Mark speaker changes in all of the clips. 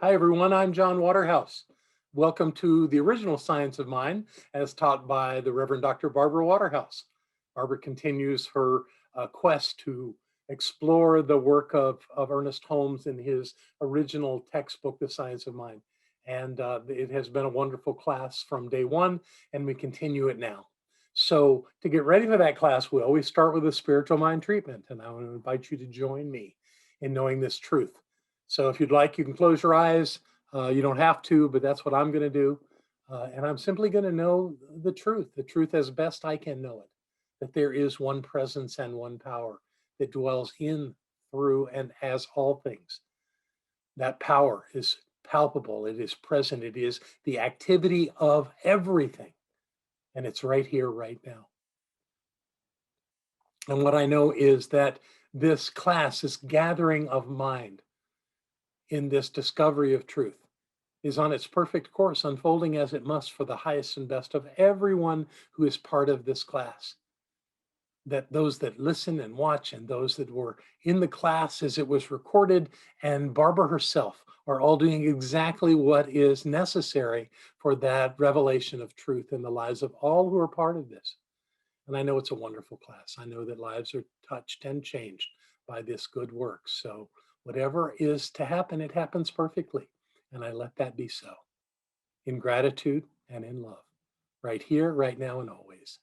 Speaker 1: Hi, everyone. I'm John Waterhouse. Welcome to the original Science of Mind as taught by the Reverend Dr. Barbara Waterhouse. Barbara continues her quest to explore the work of Ernest Holmes in his original textbook, The Science of Mind. And it has been a wonderful class from day one, and we continue it now. So to get ready for that class, we always start with a spiritual mind treatment. And I want to invite you to join me in knowing this truth. So if you'd like, you can close your eyes. You don't have to, but that's what I'm going to do. And I'm simply going to know the truth as best I can know it, that there is one presence and one power that dwells in, through, and as all things. That power is palpable, it is present, it is the activity of everything. And it's right here, right now. And what I know is that this class, this gathering of mind, in this discovery of truth is on its perfect course, unfolding as it must for the highest and best of everyone who is part of this class. That those that listen and watch and those that were in the class as it was recorded and Barbara herself are all doing exactly what is necessary for that revelation of truth in the lives of all who are part of this. And I know it's a wonderful class. I know that lives are touched and changed by this good work. So whatever is to happen, it happens perfectly. And I let that be so in gratitude and in love, right here, right now, and always.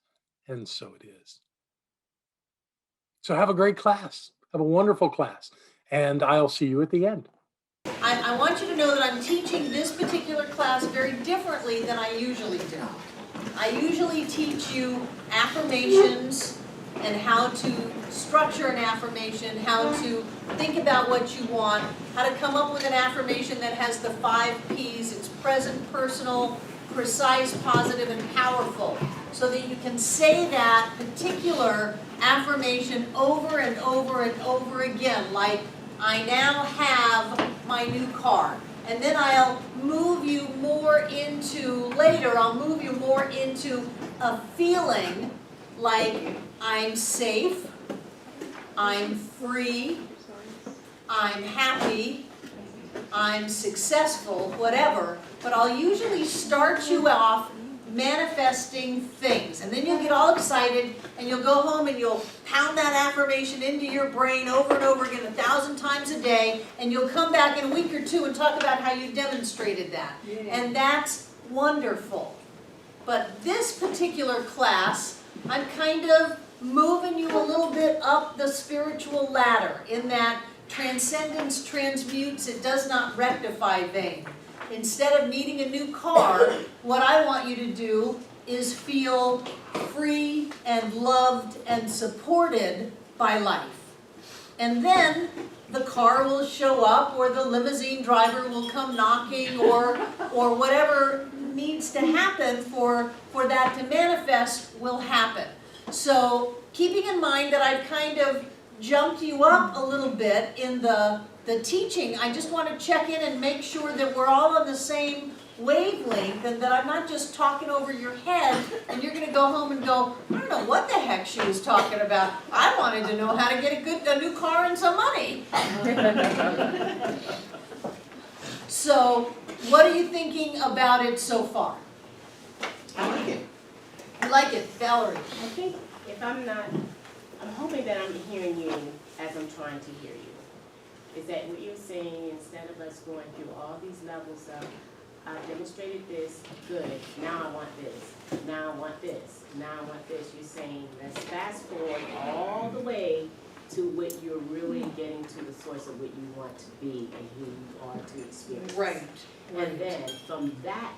Speaker 1: And so it is. So have a great class. Have a wonderful class. And I'll see you at the end.
Speaker 2: I want you to know that I'm teaching this particular class very differently than I usually do. I usually teach you affirmations and how to structure an affirmation, how to think about what you want, how to come up with an affirmation that has the 5 P's. It's present, personal, precise, positive, and powerful. So that you can say that particular affirmation over and over and over again, like, I now have my new car. And then I'll move you more into, later, I'll move you more into a feeling like I'm safe, I'm free, I'm happy, I'm successful, whatever. But I'll usually start you off manifesting things. And then you'll get all excited and you'll go home and you'll pound that affirmation into your brain over and over again 1,000 times a day, and you'll come back in a week or two and talk about how you demonstrated that. Yeah. And that's wonderful. But this particular class, I'm kind of moving you a little bit up the spiritual ladder in that transcendence transmutes, it does not rectify vein. Instead of needing a new car, what I want you to do is feel free and loved and supported by life. And then the car will show up, or the limousine driver will come knocking, or whatever needs to happen for that to manifest will happen. So keeping in mind that I've kind of jumped you up a little bit in the teaching, I just want to check in and make sure that we're all on the same wavelength and that I'm not just talking over your head and you're going to go home and go, I don't know what the heck she was talking about. I wanted to know how to get a new car and some money. So, what are you thinking about it so far?
Speaker 3: I like it.
Speaker 2: You like it, Valerie?
Speaker 4: I think if I'm hoping that I'm hearing you as I'm trying to hear you. Is that what you're saying, instead of us going through all these levels of, I demonstrated this, good, now I want this, now I want this, now I want this, you're saying, let's fast forward all the way to what you're really getting to the source of what you want to be and who you are to experience.
Speaker 2: Right.
Speaker 4: And then from that,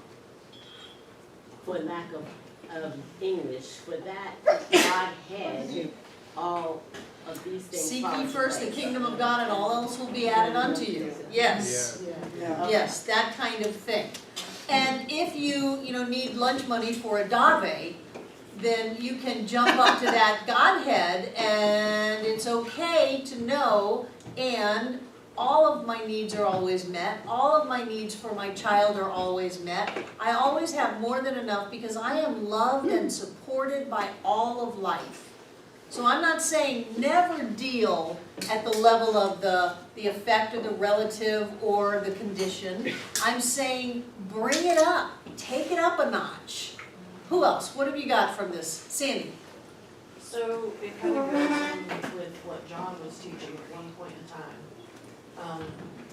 Speaker 4: for lack of English, for that Godhead, all of these things.
Speaker 2: Seek ye first the kingdom of God, and all else will be added unto you. Yes.
Speaker 3: Yeah.
Speaker 2: Yes, that kind of thing. And if you need lunch money for a dave, then you can jump up to that Godhead, and it's okay to know, and all of my needs are always met. All of my needs for my child are always met. I always have more than enough because I am loved and supported by all of life. So I'm not saying never deal at the level of the effect or the relative or the condition. I'm saying bring it up, take it up a notch. Who else? What have you got from this? Sandy?
Speaker 5: So it kind of goes in with what John was teaching at one point in time.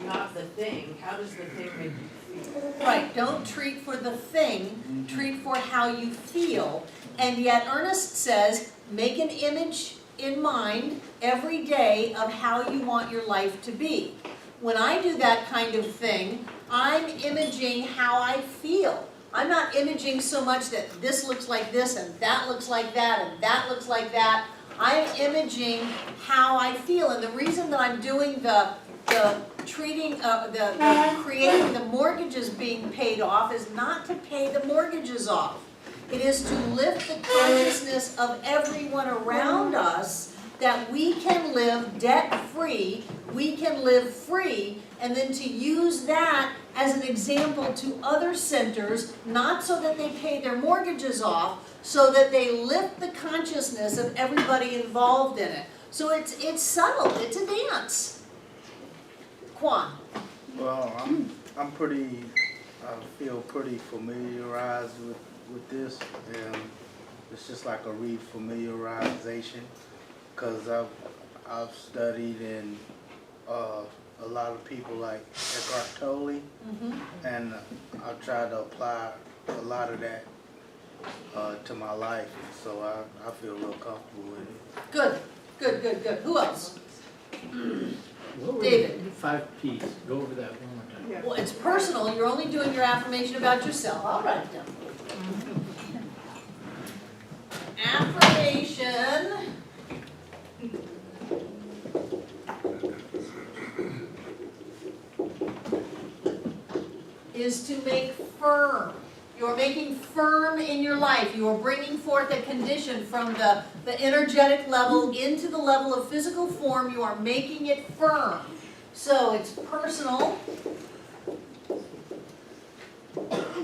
Speaker 5: Not the thing, how does the thing make you feel?
Speaker 2: Right, don't treat for the thing, treat for how you feel. And yet Ernest says, make an image in mind every day of how you want your life to be. When I do that kind of thing, I'm imaging how I feel. I'm not imaging so much that this looks like this and that looks like that and that looks like that. I'm imaging how I feel. And the reason that I'm doing the creating the mortgages being paid off is not to pay the mortgages off. It is to lift the consciousness of everyone around us that we can live debt-free, we can live free, and then to use that as an example to other centers, not so that they pay their mortgages off, so that they lift the consciousness of everybody involved in it. So it's subtle, it's a dance. Quan.
Speaker 6: Well, I'm pretty, I feel pretty familiarized with this, and it's just like a refamiliarization, because I've studied in a lot of people like Eckhart Tolle, and I've tried to apply a lot of that to my life, so I feel real comfortable with it.
Speaker 2: Good, good, good, good. Who else?
Speaker 7: What were
Speaker 2: David.
Speaker 7: the 5 Ps? Go over that one more time.
Speaker 2: Well, it's personal. You're only doing your affirmation about yourself. I'll write it down. Affirmation is to make firm. You're making firm in your life. You are bringing forth a condition from the energetic level into the level of physical form. You are making it firm. So it's personal.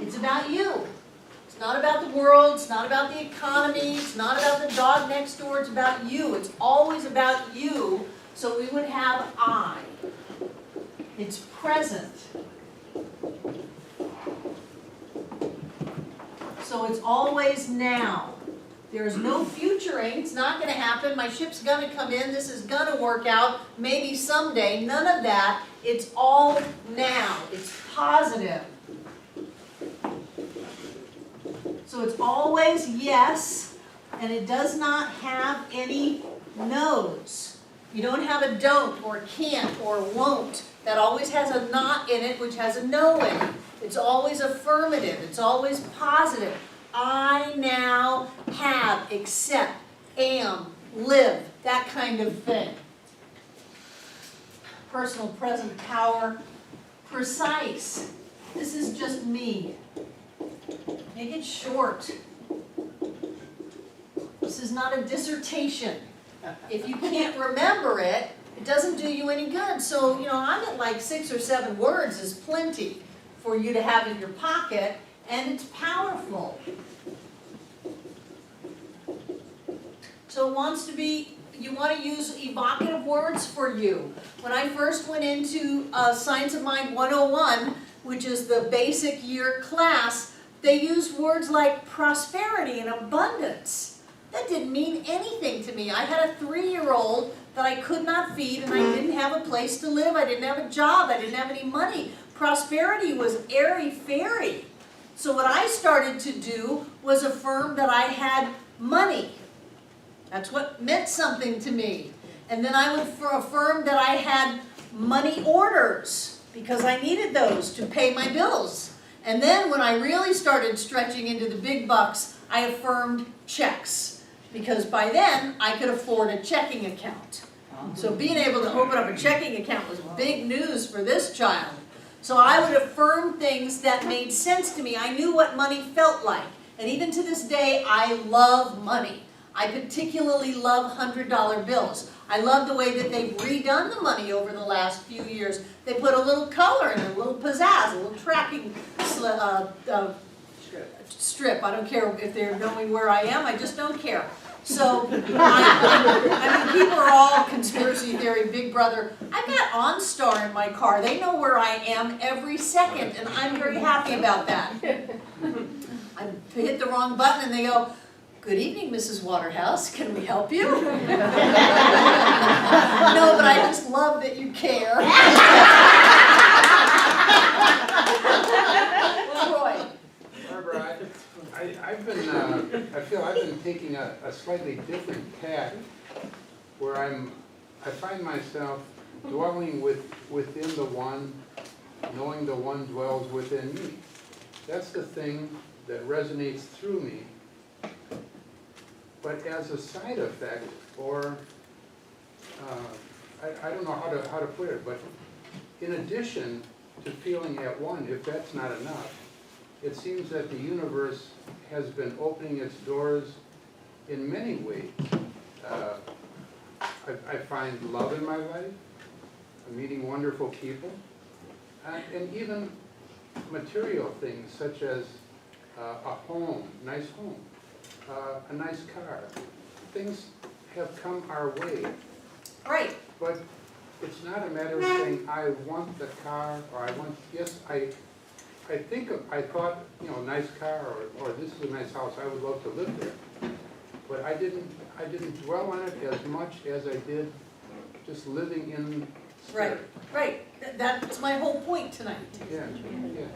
Speaker 2: It's about you. It's not about the world. It's not about the economy. It's not about the dog next door. It's about you. It's always about you. So we would have I. It's present. So it's always now. There's no futuring. It's not going to happen. My ship's going to come in. This is going to work out. Maybe someday. None of that. It's all now. It's positive. So it's always yes, and it does not have any no's. You don't have a don't or can't or won't. That always has a not in it, which has a no in it. It's always affirmative. It's always positive. I now have, accept, am, live, that kind of thing. Personal present power, precise. This is just me. Make it short. This is not a dissertation. If you can't remember it, it doesn't do you any good. So, I'm at like 6 or 7 words is plenty for you to have in your pocket, and it's powerful. So it wants to be, you want to use evocative words for you. When I first went into Science of Mind 101, which is the basic year class, they used words like prosperity and abundance. That didn't mean anything to me. I had a 3-year-old that I could not feed, and I didn't have a place to live. I didn't have a job. I didn't have any money. Prosperity was airy-fairy. So what I started to do was affirm that I had money. That's what meant something to me. And then I would affirm that I had money orders, because I needed those to pay my bills. And then when I really started stretching into the big bucks, I affirmed checks, because by then I could afford a checking account. So being able to open up a checking account was big news for this child. So I would affirm things that made sense to me. I knew what money felt like. And even to this day, I love money. I particularly love $100 bills. I love the way that they've redone the money over the last few years. They put a little color in it, a little pizzazz, a little tracking strip. I don't care if they're knowing where I am, I just don't care. So, I mean, people are all conspiracy theory, Big Brother. I've got OnStar in my car. They know where I am every second, and I'm very happy about that. I hit the wrong button and they go, "Good evening, Mrs. Waterhouse. Can we help you?" No, but I just love that you care. Troy.
Speaker 8: Barbara, I feel I've been taking a slightly different tack where I find myself dwelling within the one, knowing the one dwells within me. That's the thing that resonates through me. But as a side effect, or I don't know how to put it, but in addition to feeling at one, if that's not enough, it seems that the universe has been opening its doors in many ways. I find love in my life, I'm meeting wonderful people, and even material things such as a home, nice home, a nice car. Things have come our way,
Speaker 2: Right.
Speaker 8: but it's not a matter of saying, I want the car, or I want, yes, I thought, you know, nice car, or this is a nice house, I would love to live there. But I didn't dwell on it as much as I did just living in
Speaker 2: Right,
Speaker 8: spirit.
Speaker 2: right. That's my whole point tonight.
Speaker 8: Yeah, yeah.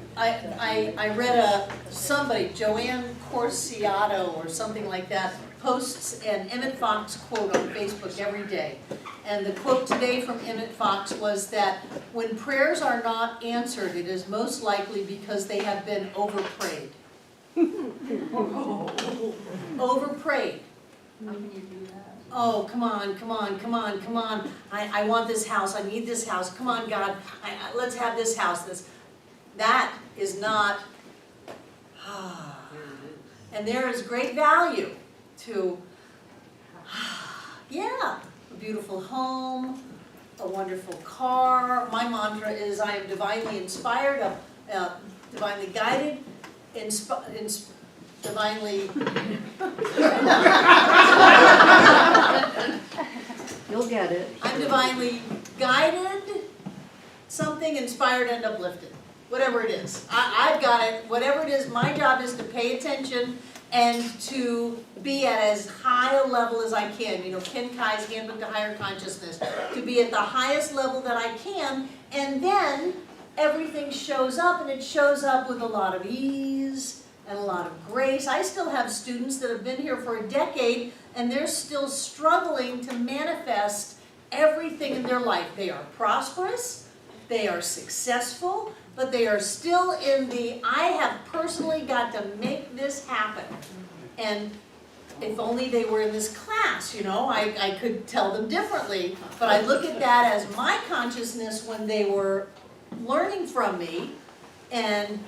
Speaker 2: I read somebody, Joanne Corsiato or something like that, posts an Emmett Fox quote on Facebook every day. And the quote today from Emmett Fox was that when prayers are not answered, it is most likely because they have been overprayed. Overprayed.
Speaker 5: How can you do that?
Speaker 2: Oh, come on, come on, come on, come on. I want this house, I need this house. Come on, God, let's have this house. That is not, and there is great value to, yeah, a beautiful home, a wonderful car. My mantra is I am divinely inspired, divinely guided, divinely
Speaker 9: You'll get it.
Speaker 2: I'm divinely guided, something, inspired, and uplifted. Whatever it is. I've got it. Whatever it is, my job is to pay attention and to be at as high a level as I can. You know, Ken Kai's Handbook to Higher Consciousness. To be at the highest level that I can, and then everything shows up, and it shows up with a lot of ease and a lot of grace. I still have students that have been here for a decade, and they're still struggling to manifest everything in their life. They are prosperous, they are successful, but they are still in the, I have personally got to make this happen. And if only they were in this class, you know, I could tell them differently. But I look at that as my consciousness when they were learning from me, and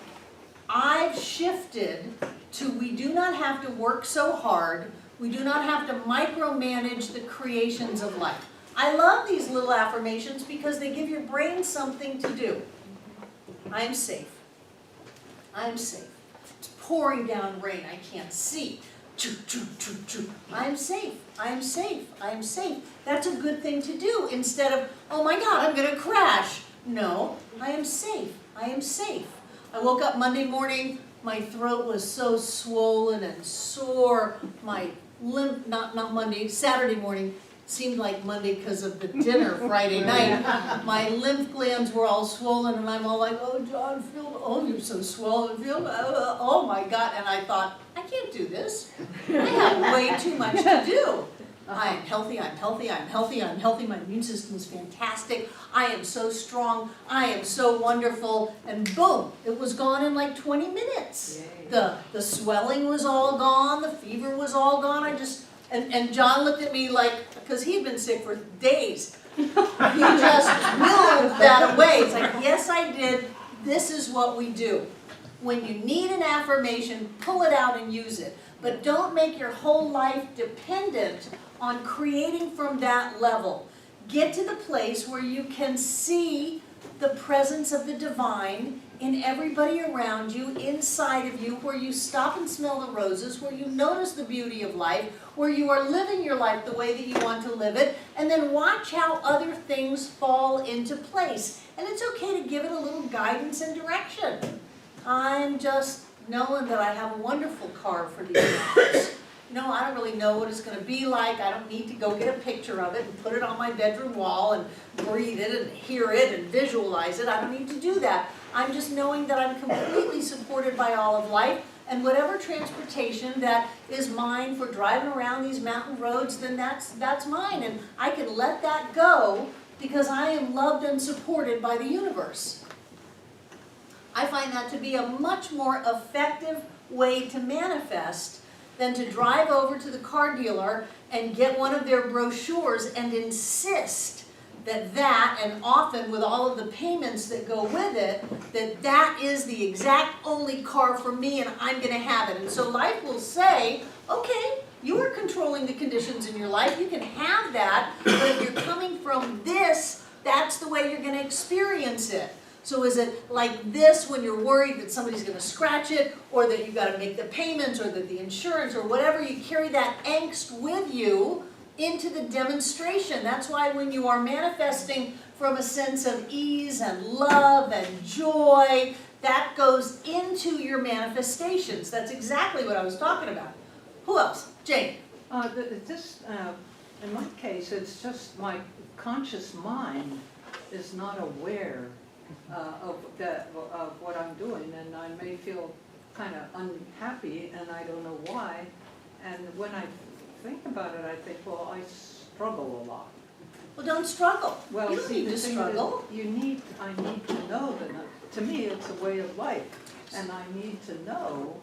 Speaker 2: I've shifted to we do not have to work so hard. We do not have to micromanage the creations of life. I love these little affirmations because they give your brain something to do. I am safe. I am safe. It's pouring down rain. I can't see. Choo, choo, choo, choo. I am safe. I am safe. I am safe. That's a good thing to do instead of, oh my God, I'm going to crash. No, I am safe. I am safe. I woke up Monday morning, my throat was so swollen and sore. My lymph, not Monday, Saturday morning, seemed like Monday because of the dinner Friday night. My lymph glands were all swollen, and I'm all like, oh, John, oh, you're so swollen, oh my God. And I thought, I can't do this. I have way too much to do. I am healthy, I'm healthy, I'm healthy, I'm healthy, my immune system is fantastic, I am so strong, I am so wonderful, and boom, it was gone in like 20 minutes. The swelling was all gone, the fever was all gone, and John looked at me like, because he'd been sick for days, he just willed that away. It's like, yes I did, this is what we do. When you need an affirmation, pull it out and use it. But don't make your whole life dependent on creating from that level. Get to the place where you can see the presence of the divine in everybody around you, inside of you, where you stop and smell the roses, where you notice the beauty of life, where you are living your life the way that you want to live it, and then watch how other things fall into place. And it's okay to give it a little guidance and direction. I'm just knowing that I have a wonderful car for these hours. You know, I don't really know what it's going to be like. I don't need to go get a picture of it and put it on my bedroom wall and breathe it and hear it and visualize it. I don't need to do that. I'm just knowing that I'm completely supported by all of life, and whatever transportation that is mine for driving around these mountain roads, then that's mine, and I can let that go because I am loved and supported by the universe. I find that to be a much more effective way to manifest than to drive over to the car dealer and get one of their brochures and insist that, and often with all of the payments that go with it, that is the exact only car for me and I'm going to have it. And so life will say, okay, you are controlling the conditions in your life, you can have that, but if you're coming from this, that's the way you're going to experience it. So is it like this when you're worried that somebody's going to scratch it, or that you've got to make the payments, or that the insurance, or whatever, you carry that angst with you into the demonstration. That's why when you are manifesting from a sense of ease and love and joy, that goes into your manifestations. That's exactly what I was talking about. Who else? Jane.
Speaker 9: In my case, it's just my conscious mind is not aware of what I'm doing, and I may feel kind of unhappy, and I don't know why. And when I think about it, I think, well, I struggle a lot.
Speaker 2: Well, don't struggle.
Speaker 9: Well,
Speaker 2: You don't
Speaker 9: see,
Speaker 2: need
Speaker 9: the
Speaker 2: to
Speaker 9: thing
Speaker 2: struggle.
Speaker 9: is, I need to know that. To me, it's a way of life, and I need to know.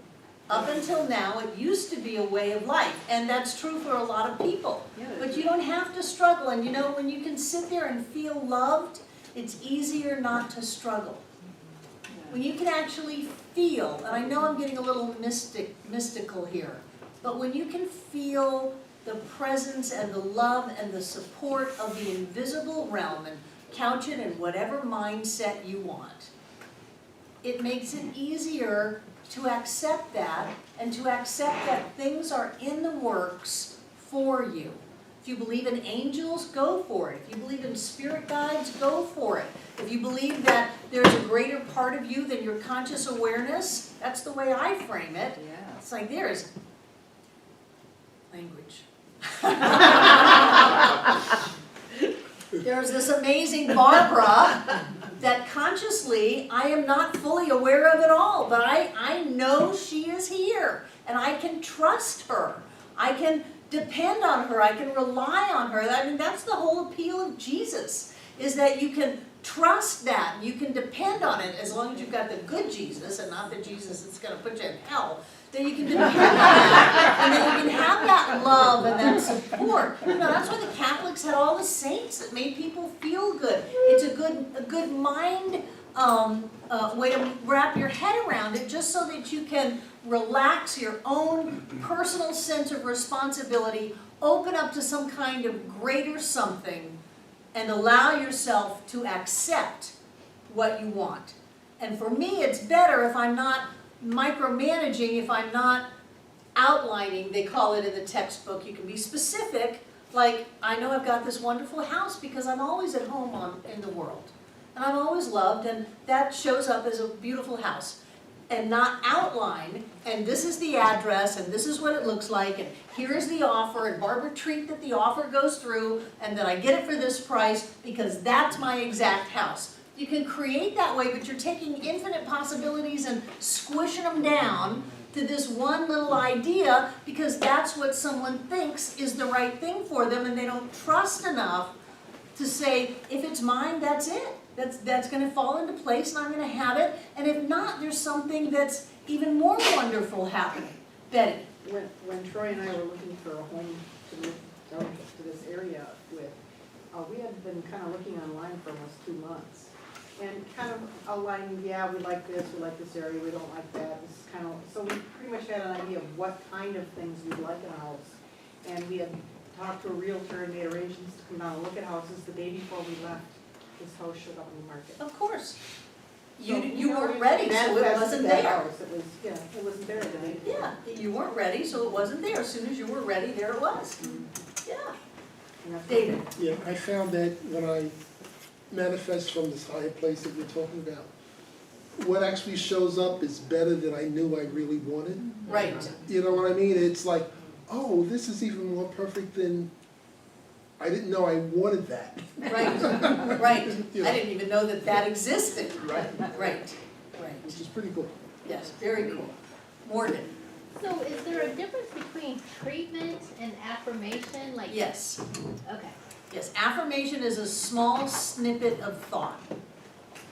Speaker 2: Up until now, it used to be a way of life, and that's true for a lot of people.
Speaker 9: Yeah,
Speaker 2: But you don't have to struggle, and you know, when you can sit there and feel loved, it's easier not to struggle. When you can actually feel, and I know I'm getting a little mystical here, but when you can feel the presence and the love and the support of the invisible realm and couch it in whatever mindset you want, it makes it easier to accept that, and to accept that things are in the works for you. If you believe in angels, go for it. If you believe in spirit guides, go for it. If you believe that there's a greater part of you than your conscious awareness, that's the way I frame it.
Speaker 9: Yeah.
Speaker 2: It's like there's language. There's this amazing Barbara that consciously I am not fully aware of at all, but I know she is here, and I can trust her. I can depend on her. I can rely on her. I mean, that's the whole appeal of Jesus, is that you can trust that, and you can depend on it, as long as you've got the good Jesus and not the Jesus that's going to put you in hell. Then you can depend on that, and then you can have that love and that support. You know, that's why the Catholics had all the saints that made people feel good. It's a good mind way to wrap your head around it, just so that you can relax your own personal sense of responsibility, open up to some kind of greater something, and allow yourself to accept what you want. And for me, it's better if I'm not micromanaging, if I'm not outlining, they call it in the textbook. You can be specific, like, I know I've got this wonderful house because I'm always at home in the world. And I'm always loved, and that shows up as a beautiful house. And not outline, and this is the address, and this is what it looks like, and here's the offer, and Barbara treat that the offer goes through, and that I get it for this price because that's my exact house. You can create that way, but you're taking infinite possibilities and squishing them down to this one little idea because that's what someone thinks is the right thing for them, and they don't trust enough to say, if it's mine, that's it. That's going to fall into place, and I'm going to have it. And if not, there's something that's even more wonderful happening. Betty.
Speaker 10: When Troy and I were looking for a home to move to this area with, we had been kind of looking online for almost 2 months. And kind of outlining, yeah, we like this area, we don't like that. This is kind of, so we pretty much had an idea of what kind of things we'd like in a house. And we had talked to a realtor and made arrangements to come down and look at houses. The day before we left, this house showed up in the market.
Speaker 2: Of course. You weren't ready, so it wasn't there.
Speaker 10: It was, yeah, it wasn't there then.
Speaker 2: Yeah, you weren't ready, so it wasn't there. As soon as you were ready, there it was. Yeah. David?
Speaker 11: Yeah, I found that when I manifest from this higher place that you're talking about, what actually shows up is better than I knew I really wanted.
Speaker 2: Right.
Speaker 11: You know what I mean? It's like, oh, this is even more perfect than, I didn't know I wanted that.
Speaker 2: Right, right.
Speaker 11: Yeah.
Speaker 2: I didn't even know that that existed.
Speaker 11: Right.
Speaker 2: Right, right.
Speaker 11: Which is pretty cool.
Speaker 2: Yes, very cool. Morgan?
Speaker 12: So is there a difference between treatment and affirmation? Like,
Speaker 2: Yes.
Speaker 12: okay.
Speaker 2: Yes, affirmation is a small snippet of thought.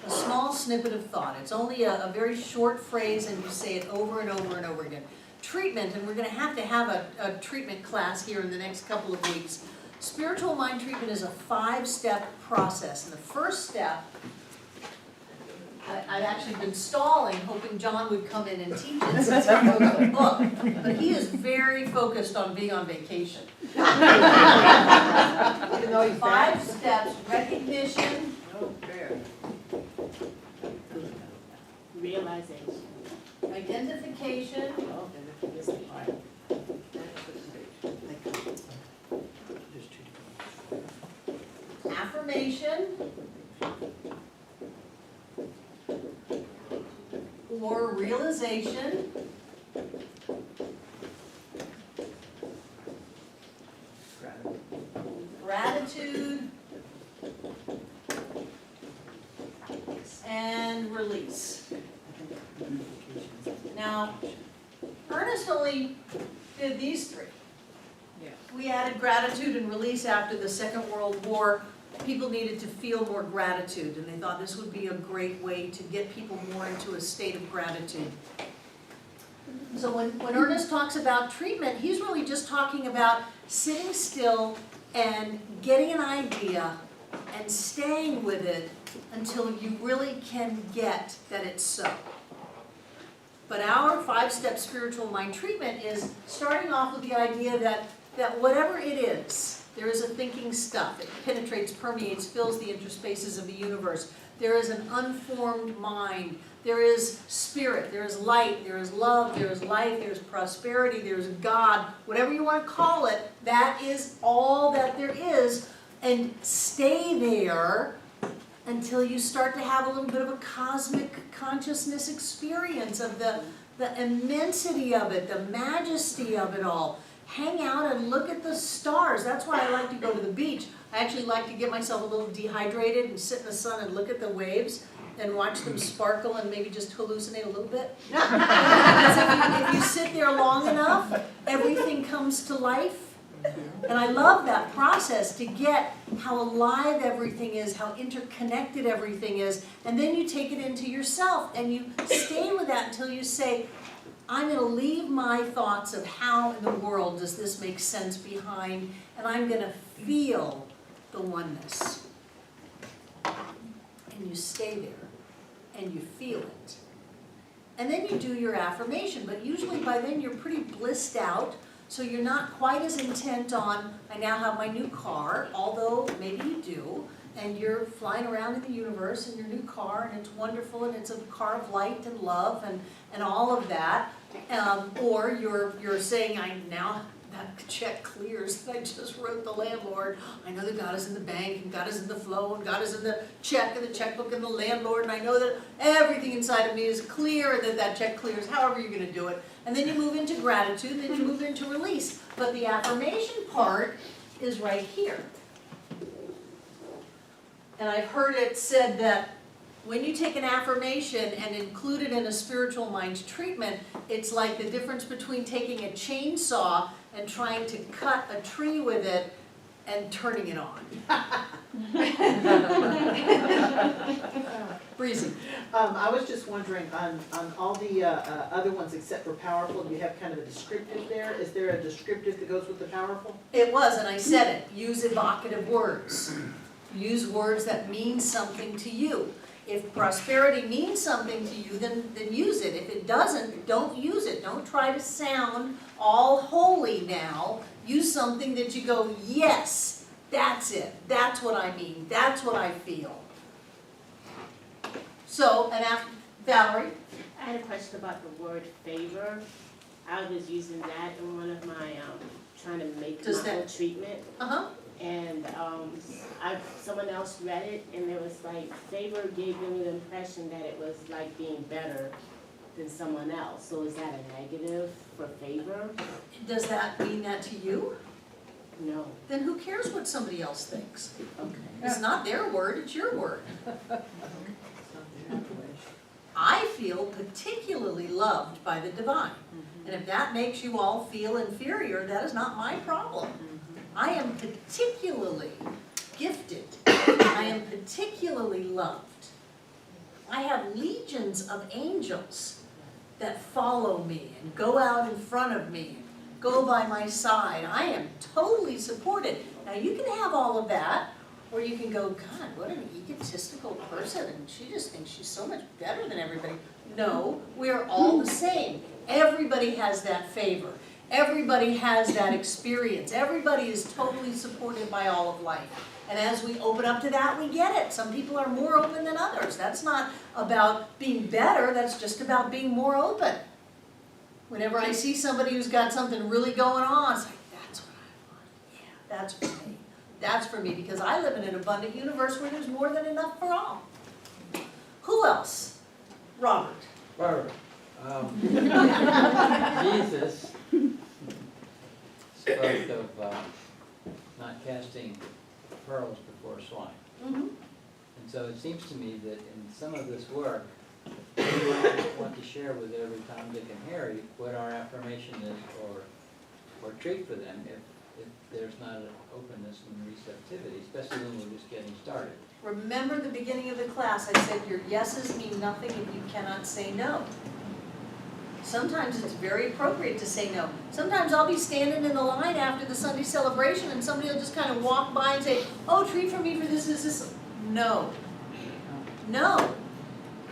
Speaker 2: A small snippet of thought. It's only a very short phrase and you say it over and over and over again. Treatment, and we're gonna have a treatment class here in the next couple of weeks. Spiritual mind treatment is a 5-step process. And the first step, I've actually been stalling, hoping John would come in and teach it since he wrote the book. But he is very focused on being on vacation.
Speaker 10: Even though he's
Speaker 2: 5 steps: recognition,
Speaker 4: Realization.
Speaker 2: identification,
Speaker 4: Oh, and this is the part.
Speaker 2: affirmation, or realization, gratitude, and release. Now, Ernest only did these 3. We added gratitude and release after the Second World War. People needed to feel more gratitude, and they thought this would be a great way to get people more into a state of gratitude. So when Ernest talks about treatment, he's really just talking about sitting still and getting an idea and staying with it until you really can get that it's so. But our 5-step spiritual mind treatment is starting off with the idea that whatever it is, there is a thinking stuff. It penetrates, permeates, fills the interspaces of the universe. There is an unformed mind. There is spirit. There is light. There is love. There is life. There is prosperity. There is God. Whatever you want to call it, that is all that there is. And stay there until you start to have a little bit of a cosmic consciousness experience of the immensity of it, the majesty of it all. Hang out and look at the stars. That's why I like to go to the beach. I actually like to get myself a little dehydrated and sit in the sun and look at the waves and watch them sparkle and maybe just hallucinate a little bit. Because if you sit there long enough, everything comes to life. And I love that process to get how alive everything is, how interconnected everything is, and then you take it into yourself and you stay with that until you say, I'm going to leave my thoughts of how in the world does this make sense behind, and I'm going to feel the oneness. And you stay there, and you feel it. And then you do your affirmation, but usually by then you're pretty blissed out, so you're not quite as intent on, I now have my new car, although maybe you do, and you're flying around in the universe in your new car, and it's wonderful, and it's a car of light and love and all of that. Or you're saying, I now, that check clears, I just wrote the landlord, I know that God is in the bank, and God is in the flow, and God is in the check, and the checkbook, and the landlord, and I know that everything inside of me is clear, and that check clears, however you're going to do it. And then you move into gratitude, then you move into release. But the affirmation part is right here. And I've heard it said that when you take an affirmation and include it in a spiritual mind treatment, it's like the difference between taking a chainsaw and trying to cut a tree with it and turning it on. Breezy.
Speaker 3: I was just wondering, on all the other ones except for powerful, you have kind of a descriptive there. Is there a descriptive that goes with the powerful?
Speaker 2: It was, and I said it. Use evocative words. Use words that mean something to you. If prosperity means something to you, then use it. If it doesn't, don't use it. Don't try to sound all holy now. Use something that you go, yes, that's it. That's what I mean. That's what I feel. So, Valerie,
Speaker 4: I had a question about the word favor. I was using that in one of my, trying to make
Speaker 2: Does
Speaker 4: my
Speaker 2: that-
Speaker 4: own treatment.
Speaker 2: uh-huh,
Speaker 4: And someone else read it, and it was like, favor gave them the impression that it was like being better than someone else. So is that a negative for favor?
Speaker 2: does that mean that to you?
Speaker 4: No.
Speaker 2: Then who cares what somebody else thinks?
Speaker 4: Okay.
Speaker 2: It's not their word, it's your word. I feel particularly loved by the divine. And if that makes you all feel inferior, that is not my problem. I am particularly gifted. I am particularly loved. I have legions of angels that follow me and go out in front of me, go by my side. I am totally supported. Now you can have all of that, or you can go, God, what an egotistical person, and she just thinks she's so much better than everybody. No, we're all the same. Everybody has that favor. Everybody has that experience. Everybody is totally supported by all of life. And as we open up to that, we get it. Some people are more open than others. That's not about being better, that's just about being more open. Whenever I see somebody who's got something really going on, it's like, that's what I want. Yeah, that's for me. That's for me, because I live in an abundant universe where there's more than enough for all. Who else? Robert.
Speaker 7: Barbara, Jesus spoke of not casting pearls before swine.
Speaker 2: Mm-hmm.
Speaker 7: And so it seems to me that in some of this work, we want to share with every Tom, Dick, and Harry what our affirmation is or treat for them if there's not an openness and receptivity, especially when we're just getting started.
Speaker 2: Remember the beginning of the class, I said your yeses mean nothing if you cannot say no. Sometimes it's very appropriate to say no. Sometimes I'll be standing in the line after the Sunday celebration and somebody will just kind of walk by and say, oh, treat for me for this. No. No.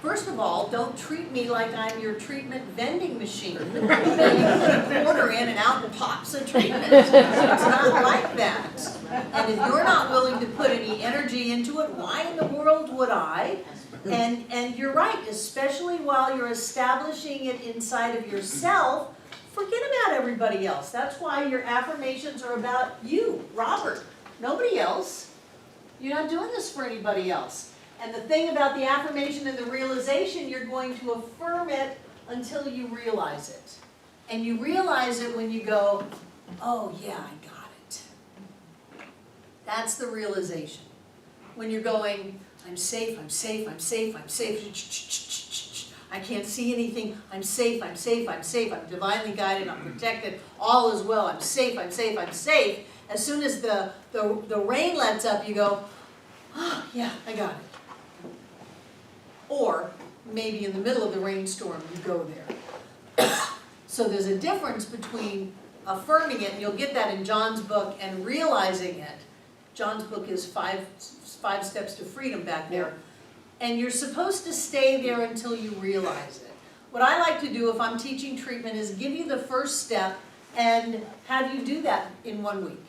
Speaker 2: First of all, don't treat me like I'm your treatment vending machine. You put a quarter in and out pops a treatment. It's not like that. And if you're not willing to put any energy into it, why in the world would I? And you're right, especially while you're establishing it inside of yourself, forget about everybody else. That's why your affirmations are about you, Robert, nobody else. You're not doing this for anybody else. And the thing about the affirmation and the realization, you're going to affirm it until you realize it. And you realize it when you go, oh yeah, I got it. That's the realization. When you're going, I'm safe, I'm safe, I'm safe, I'm safe. I can't see anything. I'm safe, I'm safe, I'm safe. I'm divinely guided, I'm protected. All is well. I'm safe, I'm safe, I'm safe. As soon as the rain lets up, you go, oh yeah, I got it. Or maybe in the middle of the rainstorm, you go there. So there's a difference between affirming it, and you'll get that in John's book, and realizing it. John's book is five Steps to Freedom back there. And you're supposed to stay there until you realize it. What I like to do if I'm teaching treatment is give you the first step and have you do that in 1 week.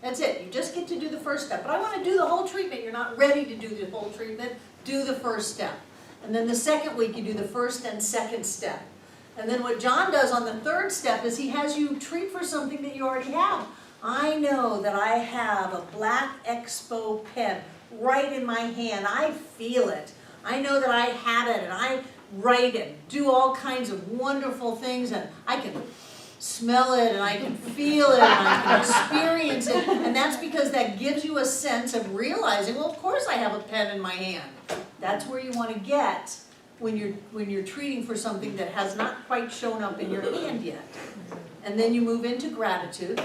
Speaker 2: That's it. You just get to do the first step. But I want to do the whole treatment. You're not ready to do the whole treatment. Do the first step. And then the second week you do the first and second step. And then what John does on the third step is he has you treat for something that you already have. I know that I have a black Expo pen right in my hand. I feel it. I know that I have it, and I write it, do all kinds of wonderful things, and I can smell it, and I can feel it, and I can experience it. And that's because that gives you a sense of realizing, well, of course I have a pen in my hand. That's where you want to get when you're treating for something that has not quite shown up in your hand yet. And then you move into gratitude,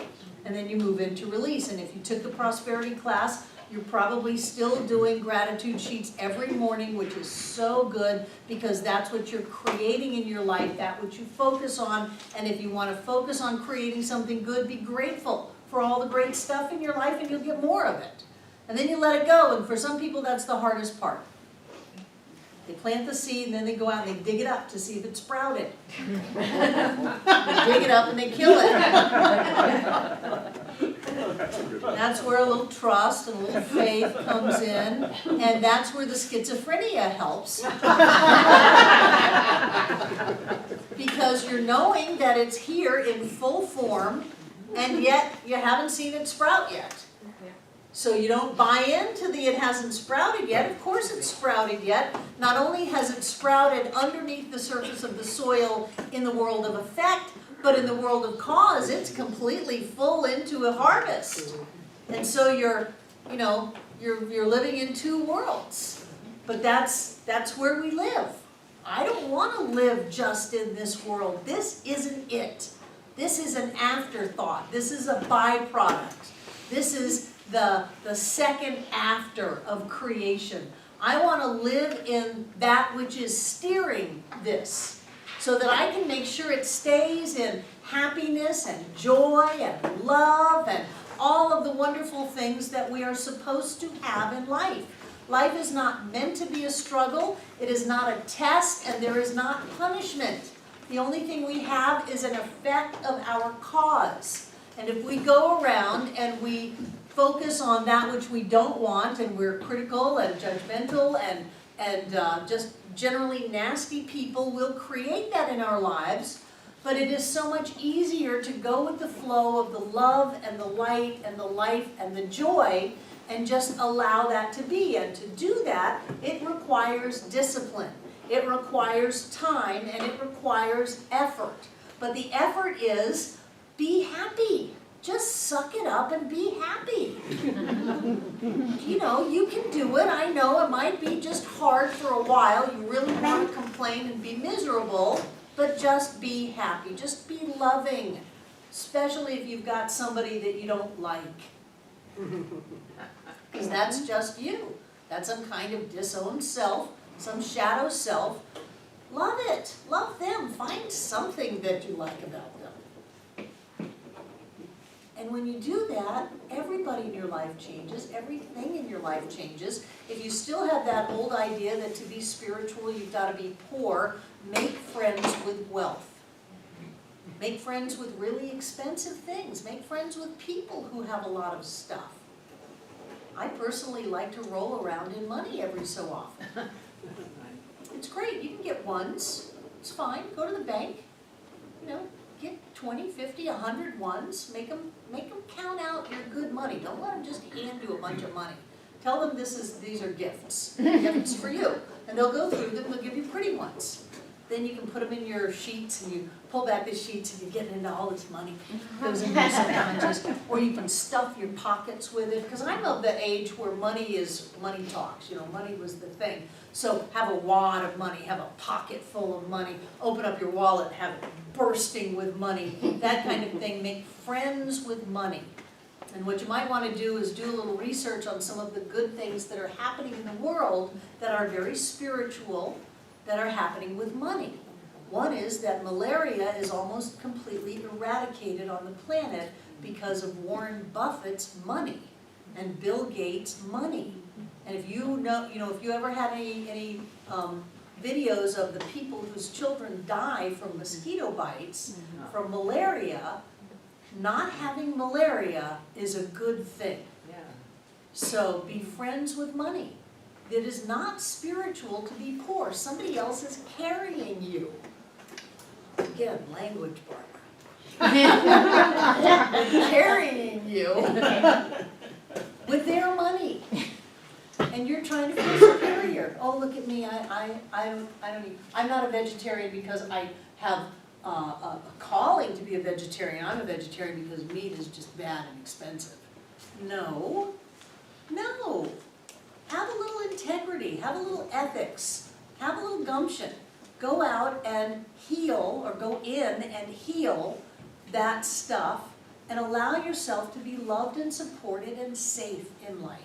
Speaker 2: and then you move into release. And if you took the prosperity class, you're probably still doing gratitude sheets every morning, which is so good because that's what you're creating in your life, that's what you focus on. And if you want to focus on creating something good, be grateful for all the great stuff in your life and you'll get more of it. And then you let it go, and for some people that's the hardest part. They plant the seed and then they go out and they dig it up to see if it sprouted. They dig it up and they kill it. That's where a little trust and a little faith comes in, and that's where the schizophrenia helps. Because you're knowing that it's here in full form, and yet you haven't seen it sprout yet. So you don't buy into the it hasn't sprouted yet. Of course it's sprouted yet. Not only has it sprouted underneath the surface of the soil in the world of effect, but in the world of cause, it's completely full into a harvest. And so you're living in two worlds. But that's where we live. I don't want to live just in this world. This isn't it. This is an afterthought. This is a byproduct. This is the second after of creation. I want to live in that which is steering this, so that I can make sure it stays in happiness and joy and love and all of the wonderful things that we are supposed to have in life. Life is not meant to be a struggle. It is not a test, and there is not punishment. The only thing we have is an effect of our cause. And if we go around and we focus on that which we don't want, and we're critical and judgmental and just generally nasty people, will create that in our lives. But it is so much easier to go with the flow of the love and the light and the life and the joy and just allow that to be. And to do that, it requires discipline. It requires time, and it requires effort. But the effort is be happy. Just suck it up and be happy. You can do it. I know it might be just hard for a while. You really want to complain and be miserable, but just be happy. Just be loving, especially if you've got somebody that you don't like. Because that's just you. That's some kind of disowned self, some shadow self. Love it. Love them. Find something that you like about them. And when you do that, everybody in your life changes, everything in your life changes. If you still have that old idea that to be spiritual you've got to be poor, make friends with wealth. Make friends with really expensive things. Make friends with people who have a lot of stuff. I personally like to roll around in money every so often. It's great. You can get ones. It's fine. Go to the bank. Get 20, 50, 100 ones. Make them count out your good money. Don't let them just hand you a bunch of money. Tell them these are gifts. Gifts for you. And they'll go through them. They'll give you pretty ones. Then you can put them in your sheets, and you pull back the sheets, and you get into all this money. Goes into your subconscious. Or you can stuff your pockets with it. Because I'm of the age where money talks. Money was the thing. So have a wad of money, have a pocket full of money, open up your wallet, have it bursting with money, that kind of thing. Make friends with money. And what you might want to do is do a little research on some of the good things that are happening in the world that are very spiritual, that are happening with money. One is that malaria is almost completely eradicated on the planet because of Warren Buffett's money and Bill Gates' money. And if if you ever had any videos of the people whose children die from mosquito bites, from malaria, not having malaria is a good thing.
Speaker 9: Yeah.
Speaker 2: So be friends with money. It is not spiritual to be poor. Somebody else is carrying you. Again, language, Barbara. They're carrying you with their money. And you're trying to feel superior. Oh, look at me, I'm not a vegetarian because I have a calling to be a vegetarian. I'm a vegetarian because meat is just bad and expensive. No. Have a little integrity, have a little ethics, have a little gumption. Go out and heal, or go in and heal that stuff, and allow yourself to be loved and supported and safe in life.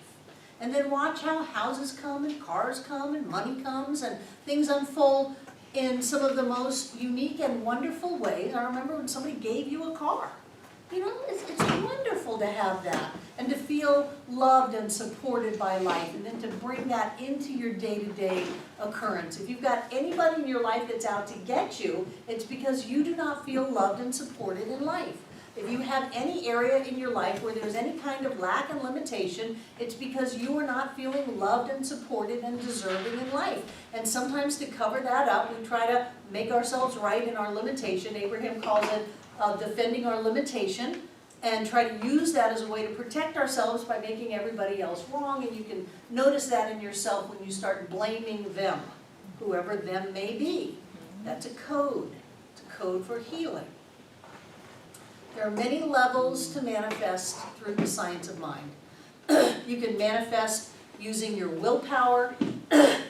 Speaker 2: And then watch how houses come and cars come and money comes and things unfold in some of the most unique and wonderful ways. I remember when somebody gave you a car. It's wonderful to have that and to feel loved and supported by life, and then to bring that into your day-to-day occurrence. If you've got anybody in your life that's out to get you, it's because you do not feel loved and supported in life. If you have any area in your life where there's any kind of lack and limitation, it's because you are not feeling loved and supported and deserving in life. And sometimes to cover that up, we try to make ourselves right in our limitation. Abraham calls it defending our limitation, and try to use that as a way to protect ourselves by making everybody else wrong. And you can notice that in yourself when you start blaming them, whoever them may be. That's a code. It's a code for healing. There are many levels to manifest through the science of mind. You can manifest using your willpower.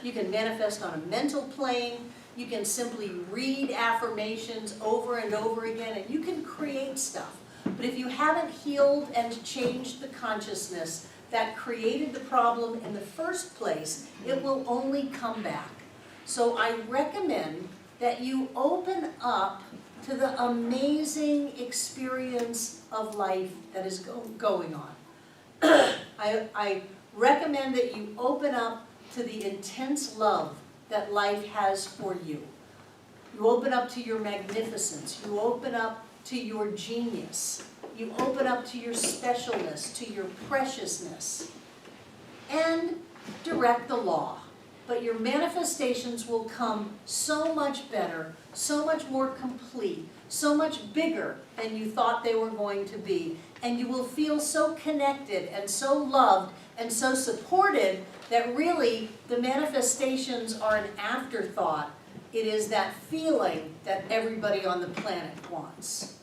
Speaker 2: You can manifest on a mental plane. You can simply read affirmations over and over again, and you can create stuff. But if you haven't healed and changed the consciousness that created the problem in the first place, it will only come back. So I recommend that you open up to the amazing experience of life that is going on. I recommend that you open up to the intense love that life has for you. You open up to your magnificence. You open up to your genius. You open up to your specialness, to your preciousness. And direct the law. But your manifestations will come so much better, so much more complete, so much bigger than you thought they were going to be. And you will feel so connected and so loved and so supported that really the manifestations are an afterthought. It is that feeling that everybody on the planet wants.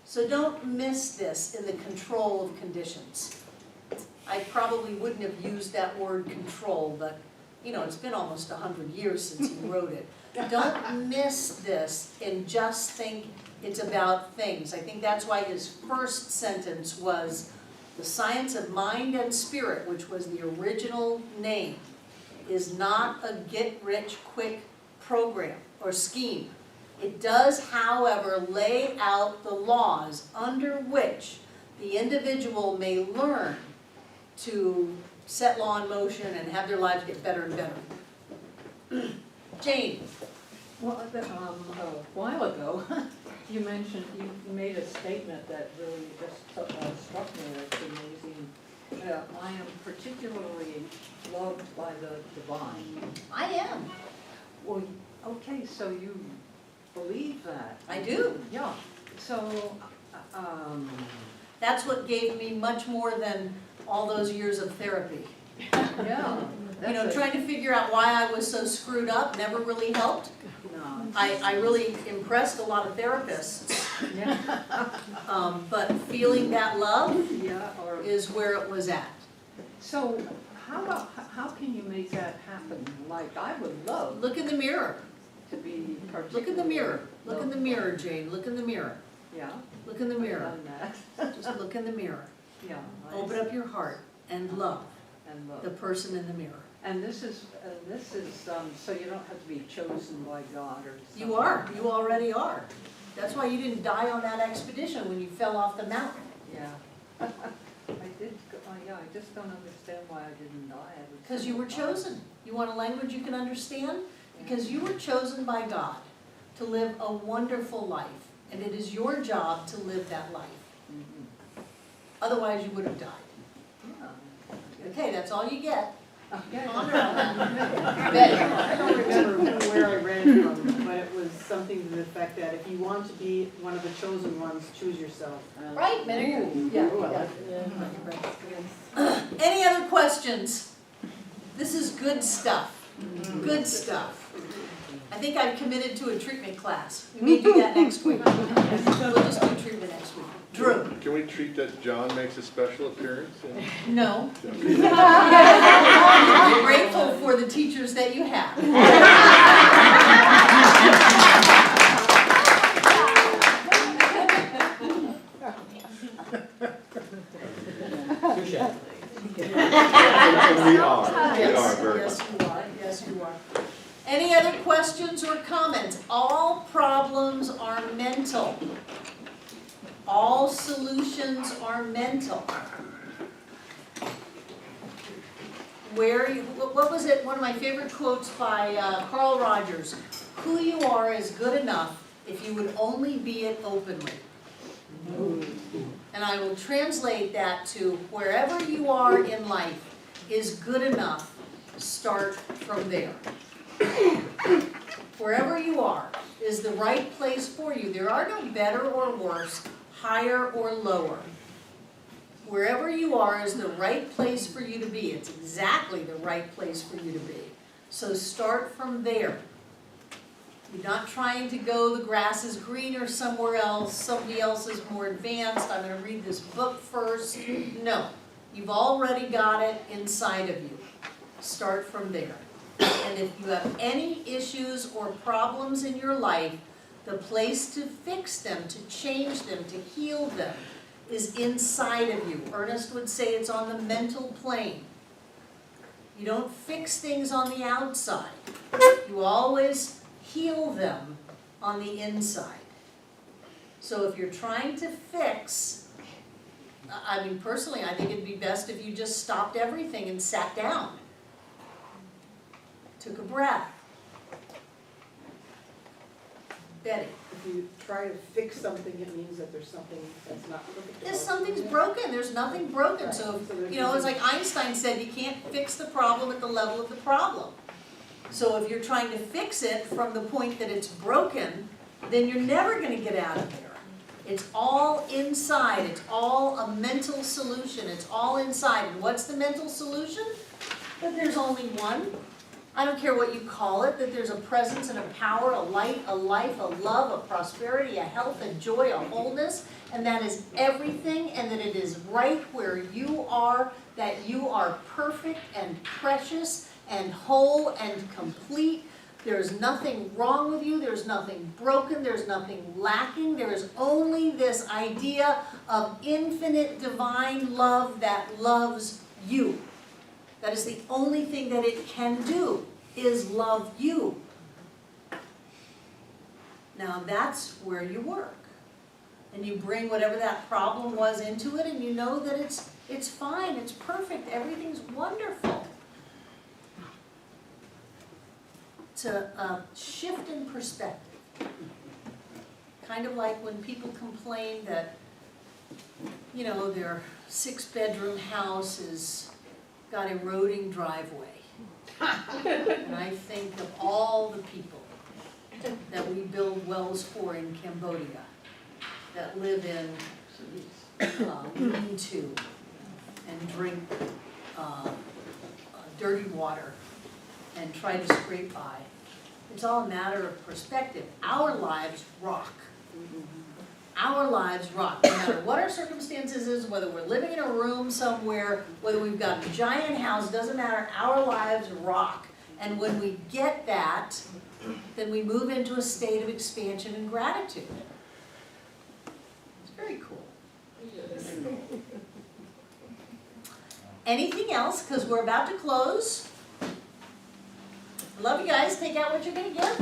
Speaker 2: So don't miss this in the control of conditions. I probably wouldn't have used that word control, but you know, it's been almost 100 years since he wrote it. Don't miss this and just think it's about things. I think that's why his first sentence was, the science of mind and spirit, which was the original name, is not a get-rich-quick program or scheme. It does, however, lay out the laws under which the individual may learn to set law in motion and have their lives get better and better. Jane.
Speaker 9: Well, a while ago, you mentioned, you made a statement that really just struck me as amazing. I am particularly loved by the divine.
Speaker 2: I am.
Speaker 9: Well, okay, so you believe that?
Speaker 2: I do.
Speaker 9: Yeah. So,
Speaker 2: That's what gave me much more than all those years of therapy.
Speaker 9: yeah.
Speaker 2: You know, trying to figure out why I was so screwed up never really helped.
Speaker 9: No.
Speaker 2: I really impressed a lot of therapists,
Speaker 9: Yeah.
Speaker 2: but feeling that love
Speaker 9: Yeah, or,
Speaker 2: is where it was at.
Speaker 9: so how can you make that happen? Like, I would love
Speaker 2: Look in the mirror.
Speaker 9: to be particularly.
Speaker 2: Look in the mirror. Look in the mirror, Jane. Look in the mirror.
Speaker 9: Yeah.
Speaker 2: Look in the
Speaker 9: I've
Speaker 2: mirror.
Speaker 9: done that.
Speaker 2: Just look in the mirror.
Speaker 9: Yeah.
Speaker 2: Open up your heart and love
Speaker 9: And
Speaker 2: the
Speaker 9: look.
Speaker 2: person in the mirror.
Speaker 9: And this is, so you don't have to be chosen by God or something.
Speaker 2: You are. You already are. That's why you didn't die on that expedition when you fell off the mountain.
Speaker 9: Yeah. I did, yeah, I just don't understand why I didn't die.
Speaker 2: Because you were chosen. You want a language you can understand? Because you were chosen by God to live a wonderful life. And it is your job to live that life.
Speaker 9: Mhm.
Speaker 2: Otherwise, you would have died.
Speaker 9: Yeah.
Speaker 2: Okay, that's all you get.
Speaker 9: Okay.
Speaker 2: Ponder on that.
Speaker 3: I don't remember where I read it from, but it was something to the effect that if you want to be one of the chosen ones, choose yourself.
Speaker 2: Right, Minnie? Yeah.
Speaker 3: Ooh, I like
Speaker 2: Yeah. Any other questions? This is good stuff. Good stuff. I think I'm committed to a treatment class. We may do that next week. We'll just do treatment next week. Drew?
Speaker 13: Can we treat that John makes a special appearance?
Speaker 2: No. Be grateful for the teachers that you have.
Speaker 7: Touche.
Speaker 13: And we are very
Speaker 2: Yes,
Speaker 13: much.
Speaker 2: you are. Yes, you are. Any other questions or comments? All problems are mental. All solutions are mental. What was it, one of my favorite quotes by Carl Rogers, who you are is good enough if you would only be it openly. And I will translate that to wherever you are in life is good enough, start from there. Wherever you are is the right place for you. There are no better or worse, higher or lower. Wherever you are is the right place for you to be. It's exactly the right place for you to be. So start from there. You're not trying to go, the grass is greener somewhere else, somebody else is more advanced, I'm going to read this book first. No, you've already got it inside of you. Start from there. And if you have any issues or problems in your life, the place to fix them, to change them, to heal them, is inside of you. Ernest would say it's on the mental plane. You don't fix things on the outside. You always heal them on the inside. So if you're trying to fix, I mean, personally, I think it'd be best if you just stopped everything and sat down. Took a breath. Betty.
Speaker 10: If you try to fix something, it means that there's something that's not perfect.
Speaker 2: Yes, something's broken, there's nothing broken, so, you know, it's like Einstein said, you can't fix the problem at the level of the problem. So if you're trying to fix it from the point that it's broken, then you're never gonna get out of there. It's all inside, it's all a mental solution, it's all inside. And what's the mental solution? That there's only one. I don't care what you call it, that there's a presence and a power, a light, a life, a love, a prosperity, a health, a joy, a wholeness, and that is everything, and that it is right where you are, that you are perfect and precious and whole and complete. There's nothing wrong with you, there's nothing broken, there's nothing lacking, there is only this idea of infinite divine love that loves you. That is the only thing that it can do, is love you. Now that's where you work. And you bring whatever that problem was into it, and you know that it's fine, it's perfect, everything's wonderful. To shift in perspective. Kind of like when people complain that, you know, their 6-bedroom house is got eroding driveway. And I think of all the people that we build wells for in Cambodia, that live in lean-to and drink dirty water and try to scrape by. It's all a matter of perspective. Our lives rock. Our lives rock. No matter what our circumstances is, whether we're living in a room somewhere, whether we've got a giant house, doesn't matter, our lives rock. And when we get that, then we move into a state of expansion and gratitude. It's very cool. Anything else? Because we're about to close. Love you guys. Take out what you're going to give.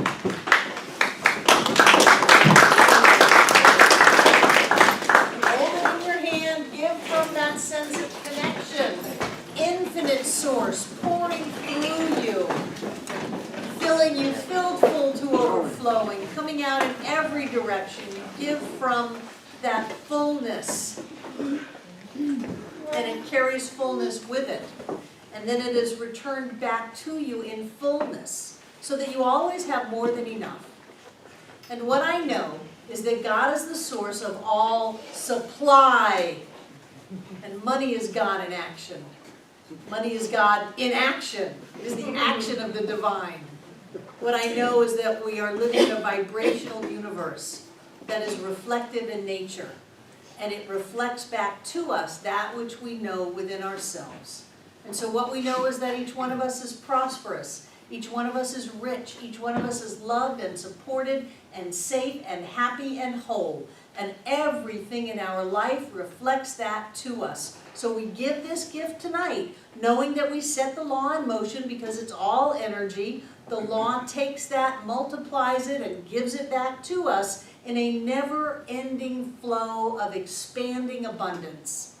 Speaker 2: From that sense of connection, infinite source pouring through you, filling you filled full to overflowing, coming out in every direction. You give from that fullness, and it carries fullness with it. And then it is returned back to you in fullness, so that you always have more than enough. And what I know is that God is the source of all supply. And money is God in action. Money is God in action. It is the action of the divine. What I know is that we are living in a vibrational universe that is reflective in nature. And it reflects back to us that which we know within ourselves. And so what we know is that each one of us is prosperous. Each one of us is rich. Each one of us is loved and supported and safe and happy and whole. And everything in our life reflects that to us. So we give this gift tonight, knowing that we set the law in motion because it's all energy. The law takes that, multiplies it, and gives it back to us in a never-ending flow of expanding abundance.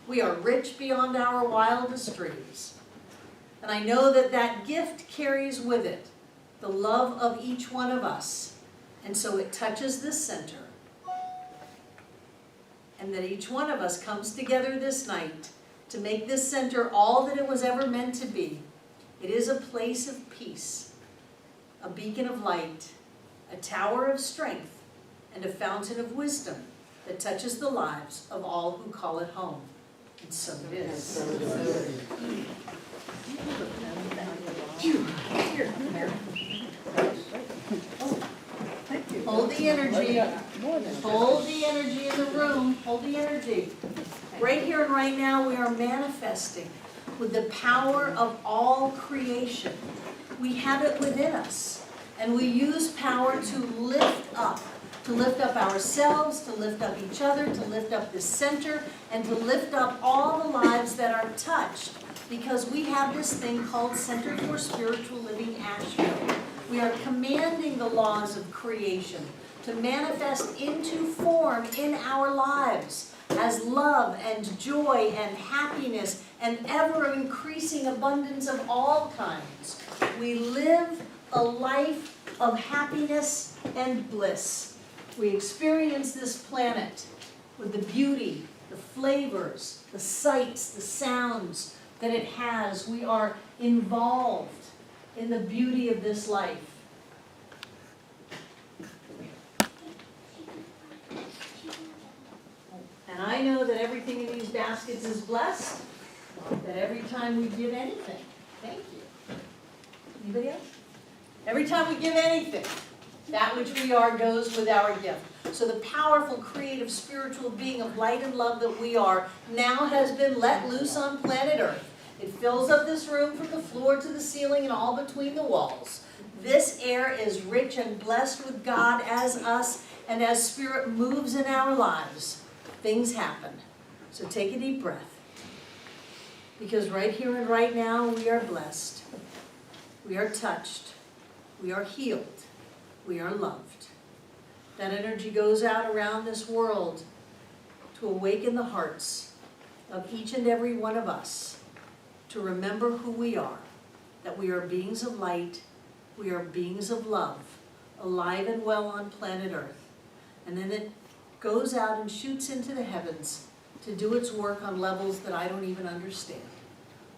Speaker 2: We are rich beyond our wildest dreams. And I know that that gift carries with it the love of each one of us. And so it touches this center. and that each one of us comes together this night to make this center all that it was ever meant to be. It is a place of peace, a beacon of light, a tower of strength, and a fountain of wisdom that touches the lives of all who call it home. And so it is. Hold the energy. Hold the energy in the room. Hold the energy. Right here and right now, we are manifesting with the power of all creation. We have it within us, and we use power to lift up ourselves, to lift up each other, to lift up the center, and to lift up all the lives that are touched, because we have this thing called Center for Spiritual Living Asheville. We are commanding the laws of creation to manifest into form in our lives as love and joy and happiness and ever-increasing abundance of all kinds. We live a life of happiness and bliss. We experience this planet with the beauty, the flavors, the sights, the sounds that it has. We are involved in the beauty of this life. And I know that everything in these baskets is blessed, that every time we give anything, thank you. Anybody else? Every time we give anything, that which we are goes with our gift. So the powerful, creative, spiritual being of light and love that we are now has been let loose on planet Earth. It fills up this room from the floor to the ceiling and all between the walls. This air is rich and blessed with God as us, and as Spirit moves in our lives, things happen. So take a deep breath. Because right here and right now, we are blessed. We are touched. We are healed. We are loved. That energy goes out around this world to awaken the hearts of each and every one of us to remember who we are, that we are beings of light, we are beings of love, alive and well on planet Earth. And then it goes out and shoots into the heavens to do its work on levels that I don't even understand.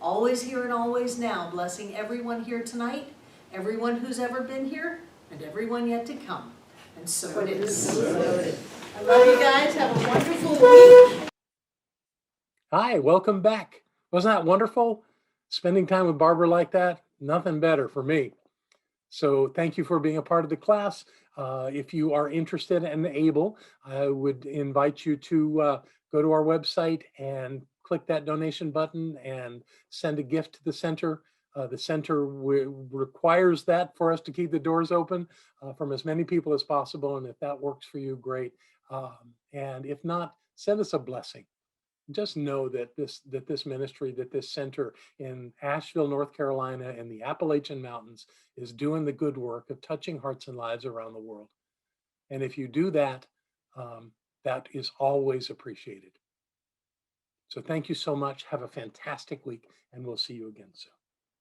Speaker 2: Always here and always now, blessing everyone here tonight, everyone who's ever been here, and everyone yet to come. And so it is. I love you guys. Have a wonderful week.
Speaker 1: Hi, welcome back. Wasn't that wonderful? Spending time with Barbara like that, nothing better for me. So thank you for being a part of the class. If you are interested and able, I would invite you to go to our website and click that donation button and send a gift to the center. The center requires that for us to keep the doors open from as many people as possible. And if that works for you, great. And if not, send us a blessing. Just know that this ministry, that this center in Asheville, North Carolina, in the Appalachian Mountains is doing the good work of touching hearts and lives around the world. And if you do that, that is always appreciated. So thank you so much. Have a fantastic week, and we'll see you again soon.